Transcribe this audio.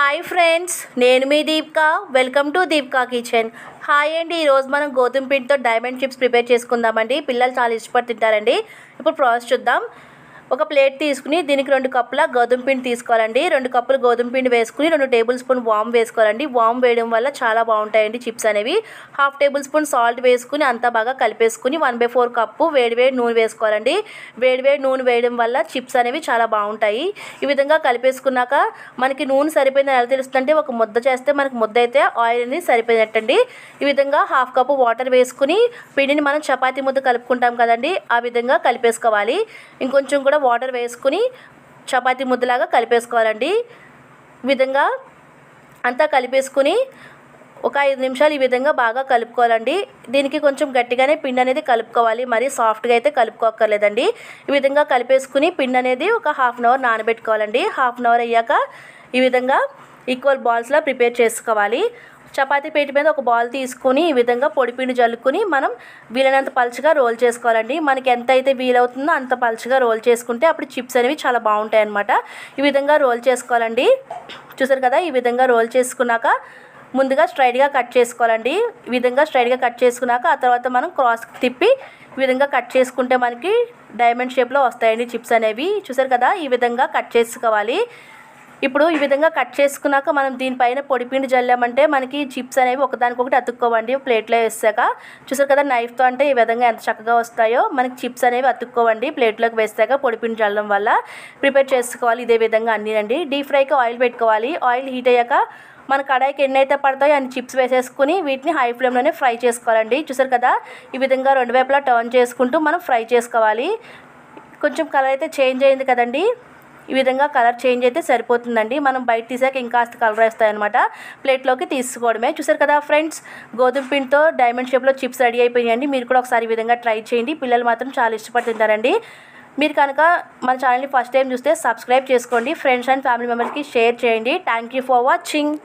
Hi friends, నేను మీ Deepika. Welcome to Deepika kitchen. Hi అండి, ఈరోజు మనం గోధుమ పిండితో డైమండ్ చిప్స్ ప్రిపేర్ చేసుకుందామండి. పిల్లలు చాలా ఇష్టపడి తింటారండి. ఇప్పుడు ప్రాసెస్ చూద్దాం. ఒక ప్లేట్ తీసుకుని దీనికి 2 కప్పుల గోధుమ పిండి తీసుకోవాలండి. 2 కప్పులు గోధుమ పిండి వేసుకుని 2 టేబుల్ స్పూన్ వామ్ వేసుకోవాలండి. వామ్ వేయడం వల్ల చాలా బాగుంటాయండి చిప్స్ అనేవి. 1/2 టేబుల్ స్పూన్ సాల్ట్ వేసుకుని అంతా బాగా కలిపేసుకుని 1/4 కప్పు వేడివేడి నూనె వేసుకోవాలండి. వేడివేడి నూనె వేయడం వల్ల చిప్స్ అనేవి చాలా బాగుంటాయి. ఈ విధంగా కలిపేసుకున్నాక మనకి నూనె సరిపోయిందని ఎలా తెలుస్తుందంటే, ఒక ముద్ద చేస్తే మనకి ముద్ద అయితే ఆయిల్ అనేది సరిపోయినట్టండి. ఈ విధంగా 1/2 కప్పు వాటర్ వేసుకుని పిండిని మనం చపాతీ ముద్ద కలుపుకుంటాం కదండి, ఆ విధంగా కలిపేసుకోవాలి. ఇంకొంచెం కూడా వాటర్ వేసుకుని చపాతీ ముద్దలాగా కలిపేసుకోవాలండి. ఈ విధంగా అంతా కలిపేసుకుని ఒక 5 నిమిషాలు ఈ విధంగా బాగా కలుపుకోవాలండి. దీనికి కొంచెం గట్టిగానే పిండి అనేది కలుపుకోవాలి, మరీ సాఫ్ట్గా అయితే కలుపుకోక్కర్లేదండి. ఈ విధంగా కలిపేసుకుని పిండి అనేది ఒక 1/2 అవర్ నానబెట్టుకోవాలండి. 1/2 అవర్ అయ్యాక ఈ విధంగా ఈక్వల్ బాల్స్లా ప్రిపేర్ చేసుకోవాలి. చపాతీ పీట మీద ఒక బాల్ తీసుకుని ఈ విధంగా పొడిపిండి జల్లుకుని మనం వీలైనంత పలుచగా రోల్ చేసుకోవాలండి. మనకి ఎంత అయితే వీలవుతుందో అంత పలుచగా రోల్ చేసుకుంటే అప్పుడు చిప్స్ అనేవి చాలా బాగుంటాయి అన్నమాట. ఈ విధంగా రోల్ చేసుకోవాలండి. చూసారు కదా, ఈ విధంగా రోల్ చేసుకున్నాక ముందుగా స్ట్రైట్గా కట్ చేసుకోవాలండి. ఈ విధంగా స్ట్రైట్గా కట్ చేసుకున్నాక ఆ తర్వాత మనం క్రాస్ తిప్పి ఈ విధంగా కట్ చేసుకుంటే మనకి డైమండ్ షేప్లో వస్తాయండి చిప్స్ అనేవి. చూసారు కదా, ఈ విధంగా కట్ చేసుకోవాలి. ఇప్పుడు ఈ విధంగా కట్ చేసుకున్నాక మనం దీనిపైన పొడిపిండి జల్లామంటే మనకి చిప్స్ అనేవి ఒకదానికొకటి అతుక్కోవండి ప్లేట్లో వేసాక. చూసారు కదా, నైఫ్తో అంటే ఈ విధంగా ఎంత చక్కగా వస్తాయో మనకి చిప్స్ అనేవి అతుక్కోవండి ప్లేట్లోకి వేసాక పొడిపిండి జల్లడం వల్ల. ప్రిపేర్ చేసుకోవాలి ఇదే విధంగా అన్నీనండి. డీప్ ఫ్రైకి ఆయిల్ పెట్టుకోవాలి. ఆయిల్ హీట్ అయ్యాక మన కడాయికి ఎన్ని అయితే పడతాయో అన్ని చిప్స్ వేసేసుకుని వీటిని హై ఫ్లేమ్లోనే ఫ్రై చేసుకోవాలండి. చూసారు కదా, ఈ విధంగా 2 వైపులా టర్న్ చేసుకుంటూ మనం ఫ్రై చేసుకోవాలి. కొంచెం కలర్ అయితే చేంజ్ అయింది కదండి, ఈ విధంగా కలర్ చేంజ్ అయితే సరిపోతుందండి. మనం బయట తీసాక ఇంకాస్త కలర్ వేస్తాయన్నమాట. ప్లేట్లోకి తీసుకోవడమే. చూసారు కదా ఫ్రెండ్స్, గోధుమ పిండితో డైమండ్ షేప్లో చిప్స్ రెడీ అయిపోయాయండి. మీరు కూడా ఒకసారి ఈ విధంగా ట్రై చేయండి. పిల్లలు మాత్రం చాలా ఇష్టపడి తింటారండి. మీరు కనుక మన ఛానల్ని ఫస్ట్ టైం చూస్తే సబ్స్క్రైబ్ చేసుకోండి. ఫ్రెండ్స్ అండ్ ఫ్యామిలీ మెంబర్స్కి షేర్ చేయండి. Thank you for watching.